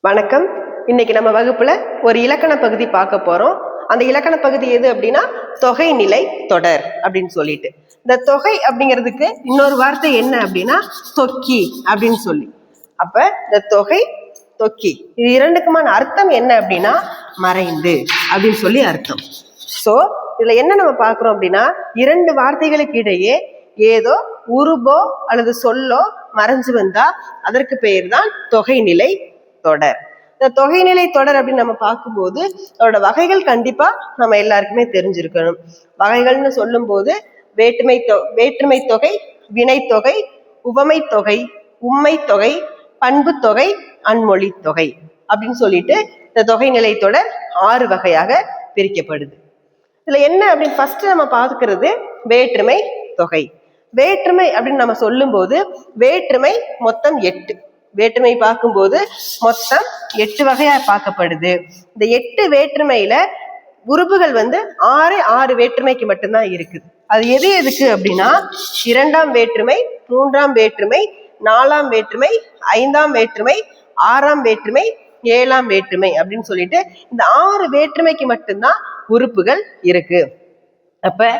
வணக்கம். இன்னைக்கு நம்ம வகுப்புல ஒரு இலக்கண பகுதி பார்க்க போறோம். அந்த இலக்கண பகுதி எது அப்படின்னா தொகை நிலை தொடர் அப்படின்னு சொல்லிட்டு, இந்த தொகை அப்படிங்கிறதுக்கு இன்னொரு வார்த்தை என்ன அப்படின்னா தொக்கி அப்படின்னு சொல்லி. அப்ப இந்த தொகை தொக்கி இது இரண்டுக்குமான அர்த்தம் என்ன அப்படின்னா மறைந்து அப்படின்னு சொல்லி அர்த்தம். சோ இதுல என்ன நம்ம பார்க்கிறோம் அப்படின்னா இரண்டு வார்த்தைகளுக்கு இடையே ஏதோ உருபோ அல்லது சொல்லோ மறைஞ்சு வந்தா அதற்கு பெயர் தான் தொகை நிலை தொடர். இந்த தொகைநிலை தொடர் அப்படின்னு நம்ம பார்க்கும்போது அதோட வகைகள் கண்டிப்பா நம்ம எல்லாருக்குமே தெரிஞ்சிருக்கணும். வகைகள்னு சொல்லும் போது வேற்றுமை தொகை, வினைத்தொகை, உவமை தொகை, உம்மை தொகை, பண்பு தொகை, அன்மொழி தொகை அப்படின்னு சொல்லிட்டு இந்த தொகைநிலை தொடர் 6 வகையாக பிரிக்கப்படுது. இதுல என்ன அப்படின்னு ஃபர்ஸ்ட் நம்ம பார்க்கிறது வேற்றுமை தொகை. வேற்றுமை அப்படின்னு நம்ம சொல்லும் போது வேற்றுமை மொத்தம் 8. வேற்றுமை பார்க்கும்போது மொத்தம் 8 வகையா பார்க்கப்படுது. இந்த 8 வேற்றுமையில உறுப்புகள் 6 வேற்றுமைக்கு மட்டும்தான் இருக்குது. அது எதுக்கு அப்படின்னா 2ஆம் வேற்றுமை, 3ஆம் வேற்றுமை, 4ஆம் வேற்றுமை, 5ஆம் வேற்றுமை, 6ஆம் வேற்றுமை, 7ஆம் வேற்றுமை அப்படின்னு சொல்லிட்டு இந்த 6 வேற்றுமைக்கு மட்டும்தான் உறுப்புகள் இருக்கு. அப்ப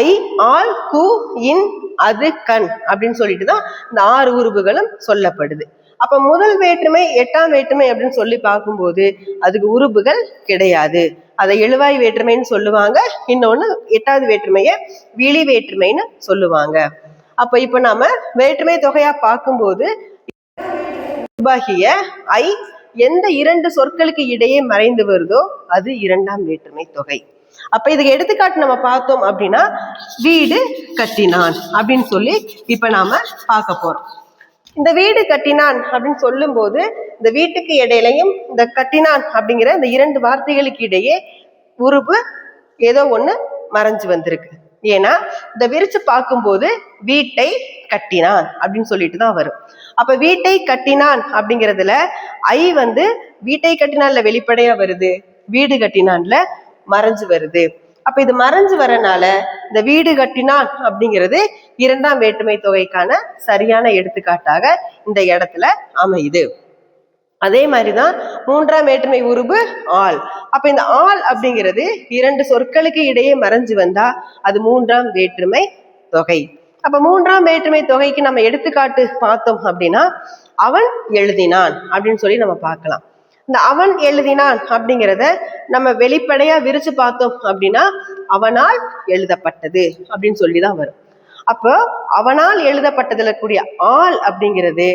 ஐ, ஆல், கு, இன், அது, கண் அப்படின்னு சொல்லிட்டு தான் இந்த 6 உறுப்புகளும் சொல்லப்படுது. அப்ப முதல் வேற்றுமை 8ஆம் வேற்றுமை அப்படின்னு சொல்லி பார்க்கும்போது அதுக்கு உறுப்புகள் கிடையாது. அதை எழுவாய் வேற்றுமைன்னு சொல்லுவாங்க. இன்னொன்னு 8வது வேற்றுமைய விழி வேற்றுமைன்னு சொல்லுவாங்க. அப்ப இப்ப நாம வேற்றுமை தொகையா பார்க்கும்போது ஐ எந்த 2 சொற்களுக்கு இடையே மறைந்து வருதோ அது 2ஆம் வேற்றுமை தொகை. அப்ப இதுக்கு எடுத்துக்காட்டு நம்ம பார்த்தோம் அப்படின்னா வீடு கட்டினான் அப்படின்னு சொல்லி இப்ப நாம பார்க்க போறோம். இந்த வீடு கட்டினான் அப்படின்னு சொல்லும் போது இந்த வீட்டுக்கு இடையிலையும் இந்த கட்டினான் அப்படிங்கிற இந்த 2 வார்த்தைகளுக்கு இடையே உறுப்பு ஏதோ ஒண்ணு மறைஞ்சு வந்திருக்கு. ஏன்னா இந்த விரிச்சு பார்க்கும்போது வீட்டை கட்டினான் அப்படின்னு சொல்லிட்டு தான் வரும். அப்ப வீட்டை கட்டினான் அப்படிங்கிறதுல ஐ வீட்டை கட்டினான்ல வெளிப்படையா வருது, வீடு கட்டினான்ல மறைஞ்சு வருது. அப்ப இது மறைஞ்சு வரனால இந்த வீடு கட்டினான் அப்படிங்கிறது 2ஆம் வேற்றுமை தொகைக்கான சரியான எடுத்துக்காட்டாக இந்த இடத்துல அமையுது. அதே மாதிரிதான் 3ஆம் வேற்றுமை உறுப்பு ஆள். அப்ப இந்த ஆள் அப்படிங்கிறது 2 சொற்களுக்கு இடையே மறைஞ்சு வந்தா அது 3ஆம் வேற்றுமை தொகை. அப்ப 3ஆம் வேற்றுமை தொகைக்கு நம்ம எடுத்துக்காட்டு பார்த்தோம் அப்படின்னா அவன் எழுதினான் அப்படின்னு சொல்லி நம்ம பார்க்கலாம். இந்த அவன் எழுதினான் அப்படிங்கிறத நம்ம வெளிப்படையா விரிச்சு பார்த்தோம் அப்படின்னா அவனால் எழுதப்பட்டது அப்படின்னு சொல்லிதான் வரும். அப்போ அவனால் எழுதப்பட்டதுல கூடிய ஆள் அப்படிங்கிறது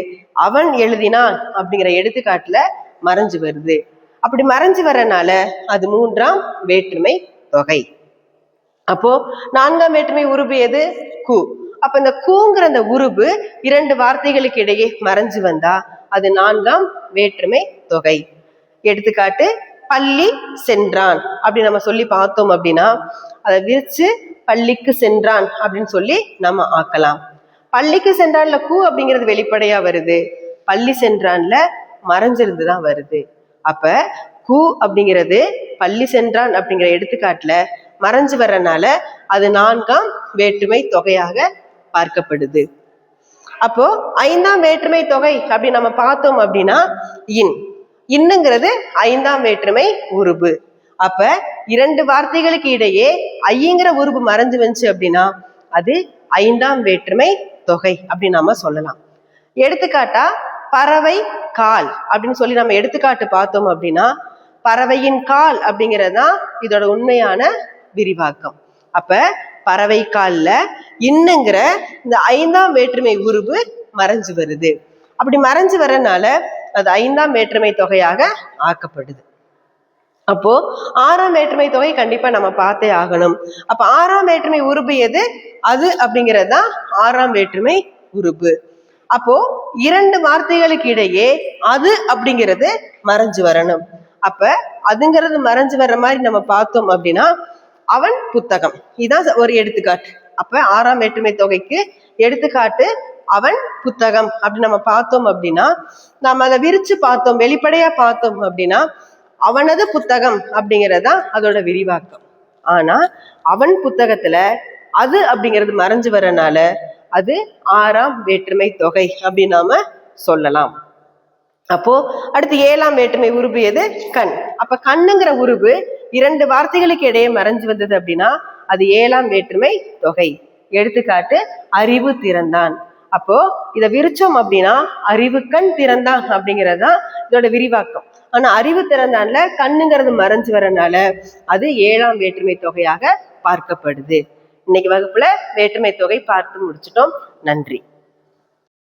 அவன் எழுதினான் அப்படிங்கிற எடுத்துக்காட்டுல மறைஞ்சு வருது. அப்படி மறைஞ்சு வரனால அது 3ஆம் வேற்றுமை தொகை. அப்போ 4ஆம் வேற்றுமை உறுப்பு எது? கு. அப்ப இந்த கூங்கிற அந்த உறுப்பு 2 வார்த்தைகளுக்கு இடையே மறைஞ்சு வந்தா அது 4ஆம் வேற்றுமை தொகை. எடுத்துக்காட்டு பள்ளி சென்றான் அப்படின்னு நம்ம சொல்லி பார்த்தோம் அப்படின்னா அதை விரிச்சு பள்ளிக்கு சென்றான் அப்படின்னு சொல்லி நம்ம ஆக்கலாம். பள்ளிக்கு சென்றான்ல கூ அப்படிங்கிறது வெளிப்படையா வருது, பள்ளி சென்றான்ல மறைஞ்சிருந்துதான் வருது. அப்ப கூ அப்படிங்கிறது பள்ளி சென்றான் அப்படிங்கிற எடுத்துக்காட்டுல மறைஞ்சு வர்றனால அது 4ஆம் வேற்றுமை தொகையாக பார்க்கப்படுது. அப்போ 5ஆம் வேற்றுமை தொகை அப்படின்னு நம்ம பார்த்தோம் அப்படின்னா இன்னுங்கிறது 5ஆம் வேற்றுமை உறுப்பு. அப்ப 2 வார்த்தைகளுக்கு இடையே ஐங்கிற உறுப்பு மறைஞ்சு வந்துச்சு அப்படின்னா அது 5ஆம் வேற்றுமை தொகை அப்படின்னு நாம சொல்லலாம். எடுத்துக்காட்டா பறவை கால் அப்படின்னு சொல்லி நம்ம எடுத்துக்காட்டு பார்த்தோம் அப்படின்னா பறவையின் கால் அப்படிங்கிறதுதான் இதோட உண்மையான விரிவாக்கம். அப்ப பறவை கால்ல இன்னுங்கிற இந்த 5ஆம் வேற்றுமை உறுப்பு மறைஞ்சு வருது. அப்படி மறைஞ்சு வரனால அது 5ஆம் வேற்றுமை தொகையாக ஆக்கப்படுது. அப்போ 6ஆம் வேற்றுமை தொகை கண்டிப்பா நம்ம பார்த்தே ஆகணும். அப்ப 6ஆம் வேற்றுமை உறுப்பு எது? அது அப்படிங்கிறது தான் 6ஆம் வேற்றுமை உறுப்பு. அப்போ 2 வார்த்தைகளுக்கு இடையே அது அப்படிங்கிறது மறைஞ்சு வரணும். அப்ப அதுங்கிறது மறைஞ்சு வர்ற மாதிரி நம்ம பார்த்தோம் அப்படின்னா அவன் புத்தகம், இதான் ஒரு எடுத்துக்காட்டு. அப்ப 6ஆம் வேற்றுமை தொகைக்கு எடுத்துக்காட்டு அவன் புத்தகம் அப்படின்னு நம்ம பார்த்தோம் அப்படின்னா நம்ம அதை விரிச்சு பார்த்தோம், வெளிப்படையா பார்த்தோம் அப்படின்னா அவனது புத்தகம் அப்படிங்கிறதா அதோட விரிவாக்கம். ஆனா அவன் புத்தகத்துல அது அப்படிங்கிறது மறைஞ்சு வரனால அது 6ஆம் வேற்றுமை தொகை அப்படின்னு நாம சொல்லலாம். அப்போ அடுத்து 7ஆம் வேற்றுமை உருபு எது? கண். அப்ப கண்ணுங்கிற உருபு 2 வார்த்தைகளுக்கு இடையே மறைஞ்சு வந்தது அப்படின்னா அது 7ஆம் வேற்றுமை தொகை. எடுத்துக்காட்டு அறிவு திறந்தான். அப்போ இத விரிச்சோம் அப்படின்னா அறிவு கண் திறந்தான் அப்படிங்கிறது தான் இதோட விரிவாக்கம். ஆனா அறிவு திறந்தான்ல கண்ணுங்கிறது மறைஞ்சு வரனால அது 7ஆம் வேற்றுமை தொகையாக பார்க்கப்படுது. இன்னைக்கு வகுப்புல வேற்றுமை தொகை பார்த்து முடிச்சிட்டோம். நன்றி.